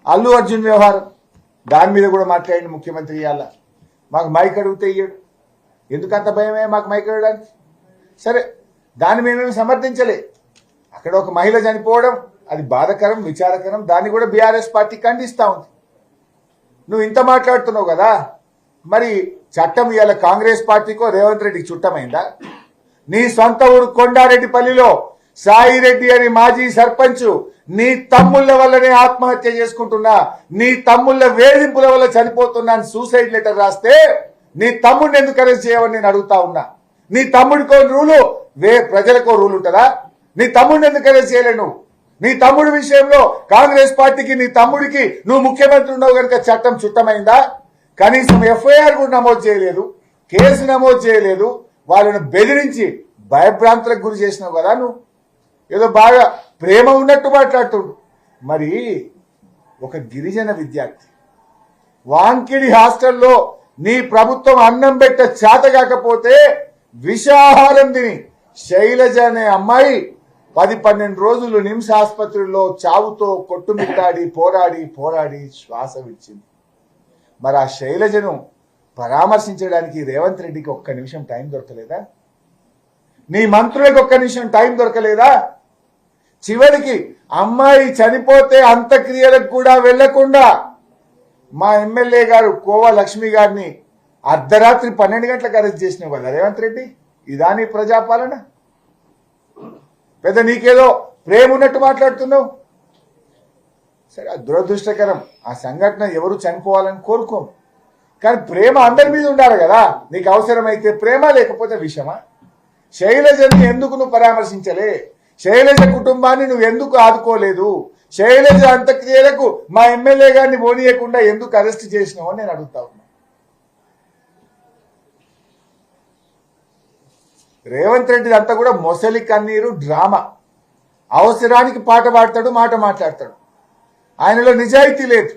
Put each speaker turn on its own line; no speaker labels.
అల్లు అర్జున్ వ్యవహారం దాని మీద కూడా మాట్లాడింది ముఖ్యమంత్రి. ఇవాళ మాకు మైక్ అడిగితే ఇయ్యడు. ఎందుకంత భయమే మాకు మైక్ అడగడానికి? సరే, దాన్ని మేమేమి సమర్థించలే. అక్కడ ఒక మహిళ చనిపోవడం అది బాధాకరం, విచారకరం. దాన్ని కూడా బీఆర్ఎస్ పార్టీ ఖండిస్తా ఉంది. నువ్వు ఇంత మాట్లాడుతున్నావు కదా, మరి చట్టం ఇవాళ కాంగ్రెస్ పార్టీకో రేవంత్ రెడ్డికి చుట్టమైందా? నీ సొంత ఊరు కొండారెడ్డిపల్లిలో సాయిరెడ్డి అని మాజీ సర్పంచ్ నీ తమ్ముళ్ళ వల్లనే ఆత్మహత్య చేసుకుంటున్నా, నీ తమ్ముళ్ళ వేధింపుల వల్ల చనిపోతున్నా అని సూసైడ్ లెటర్ రాస్తే నీ తమ్ముడిని ఎందుకు అరెస్ట్ చేయవని నేను అడుగుతా ఉన్నా. నీ తమ్ముడికో రూలు, ప్రజలకో రూల్ ఉంటుందా? నీ తమ్ముడిని ఎందుకు అరెస్ట్ చేయలేను? నీ తమ్ముడి విషయంలో కాంగ్రెస్ పార్టీకి నీ తమ్ముడికి నువ్వు ముఖ్యమంత్రి ఉన్నావు కనుక చట్టం చుట్టమైందా? కనీసం ఎఫ్ఐఆర్ కూడా నమోదు చేయలేదు, కేసు నమోదు చేయలేదు. వాళ్ళను బెదిరించి భయభ్రాంతులకు గురి చేసినావు కదా. నువ్వు ఏదో బాగా ప్రేమ ఉన్నట్టు మాట్లాడుతుండు. మరి ఒక గిరిజన విద్యార్థి వాంకిడి హాస్టల్లో నీ ప్రభుత్వం అన్నం పెట్ట చేత కాకపోతే విషాహారం తిని శైలజ అనే అమ్మాయి 10-12 రోజులు నిమ్స్ ఆసుపత్రిలో చావుతో కొట్టుమిట్టాడి పోరాడి శ్వాస విడిచింది. మరి ఆ శైలజను పరామర్శించడానికి రేవంత్ రెడ్డికి ఒక్క నిమిషం టైం దొరకలేదా? నీ మంత్రులకు ఒక్క నిమిషం టైం దొరకలేదా? చివరికి అమ్మాయి చనిపోతే అంత్యక్రియలకు కూడా వెళ్లకుండా మా ఎమ్మెల్యే గారు కోవా లక్ష్మి గారిని అర్ధరాత్రి 12 గంటలకు అరెస్ట్ చేసినావు కదా రేవంత్ రెడ్డి. ఇదా నీ ప్రజాపాలన? పెద్ద నీకేదో ప్రేమ ఉన్నట్టు మాట్లాడుతున్నావు. సరే, అది దురదృష్టకరం. ఆ సంఘటన ఎవరు చనిపోవాలని కోరుకోం, కానీ ప్రేమ అందరి మీద ఉండాలి కదా. నీకు అవసరమైతే ప్రేమ, లేకపోతే విషమా? శైలజని ఎందుకు నువ్వు పరామర్శించలే? శైలజ కుటుంబాన్ని నువ్వు ఎందుకు ఆదుకోలేదు? శైలజ అంత్యక్రియలకు మా ఎమ్మెల్యే గారిని పోనీయకుండా ఎందుకు అరెస్ట్ చేసినావు అని నేను అడుగుతా ఉన్నా. రేవంత్ రెడ్డి అంతా కూడా మొసలి కన్నీరు డ్రామా. అవసరానికి పాట పాడతాడు, మాట మాట్లాడతాడు. ఆయనలో నిజాయితీ లేదు.